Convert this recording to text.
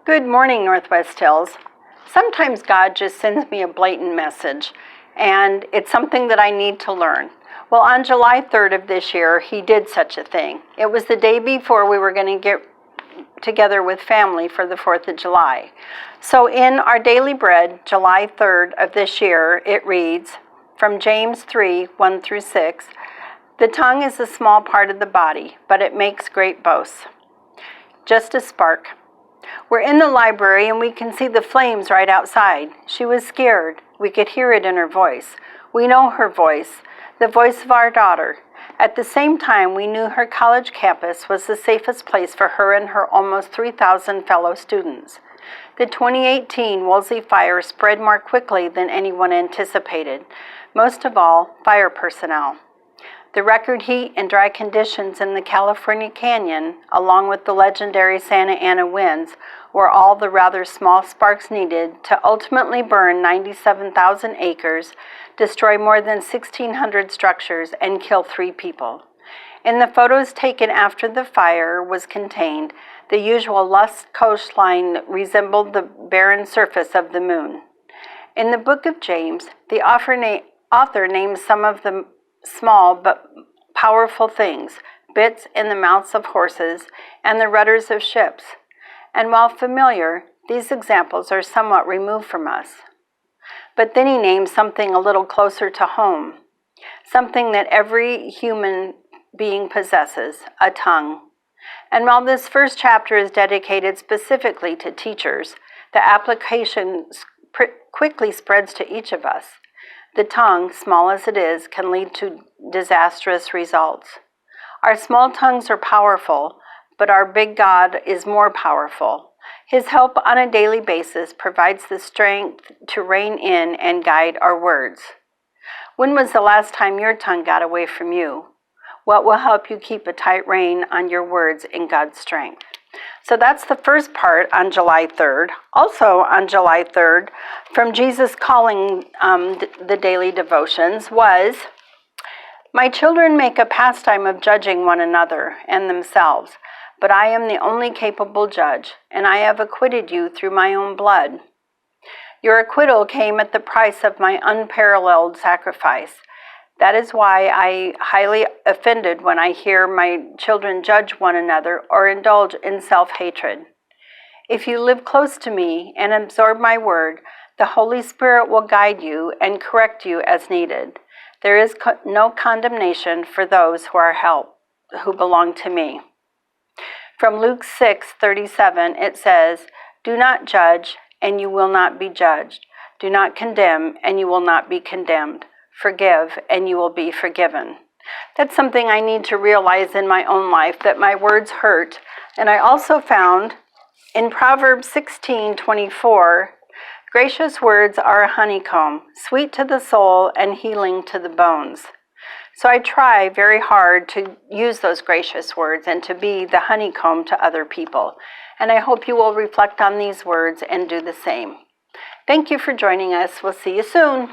Good morning, Northwest Hills. Sometimes God just sends me a blatant message, and it's something that I need to learn. Well, on July 3rd of this year, he did such a thing. It was the day before we were going to get together with family for the 4th of July. So in our daily bread, July 3rd of this year, it reads, from James 3, 1 through 6, the tongue is a small part of the body, but it makes great boasts. Just a spark. We're in the library and we can see the flames right outside. She was scared. We could hear it in her voice. We know her voice, the voice of our daughter. At the same time, we knew her college campus was the safest place for her and her almost 3,000 fellow students. The 2018 Woolsey fire spread more quickly than anyone anticipated, most of all, fire personnel. The record heat and dry conditions in the California Canyon, along with the legendary Santa Ana winds, were all the rather small sparks needed to ultimately burn 97,000 acres, destroy more than 1,600 structures, and kill 3 people. In the photos taken after the fire was contained, the usual lush coastline resembled the barren surface of the moon. In the book of James, the author names some of the small but powerful things, bits in the mouths of horses and the rudders of ships. And while familiar, these examples are somewhat removed from us. But then he names something a little closer to home, something that every human being possesses, a tongue. And while this first chapter is dedicated specifically to teachers, the application quickly spreads to each of us. The tongue, small as it is, can lead to disastrous results. Our small tongues are powerful, but our big God is more powerful. His help on a daily basis provides the strength to rein in and guide our words. When was the last time your tongue got away from you? What will help you keep a tight rein on your words in God's strength? So that's the first part on July 3rd. Also on July 3rd, from Jesus Calling, the daily devotions was, my children make a pastime of judging one another and themselves, but I am the only capable judge, and I have acquitted you through my own blood. Your acquittal came at the price of my unparalleled sacrifice. That is why I highly offended when I hear my children judge one another or indulge in self-hatred. If you live close to me and absorb my word, the Holy Spirit will guide you and correct you as needed. There is no condemnation for those who belong to me. From Luke 6:37, it says, do not judge, and you will not be judged. Do not condemn, and you will not be condemned. Forgive, and you will be forgiven. That's something I need to realize in my own life, that my words hurt. And I also found in Proverbs 16:24, gracious words are a honeycomb, sweet to the soul and healing to the bones. So I try very hard to use those gracious words and to be the honeycomb to other people. And I hope you will reflect on these words and do the same. Thank you for joining us. We'll see you soon.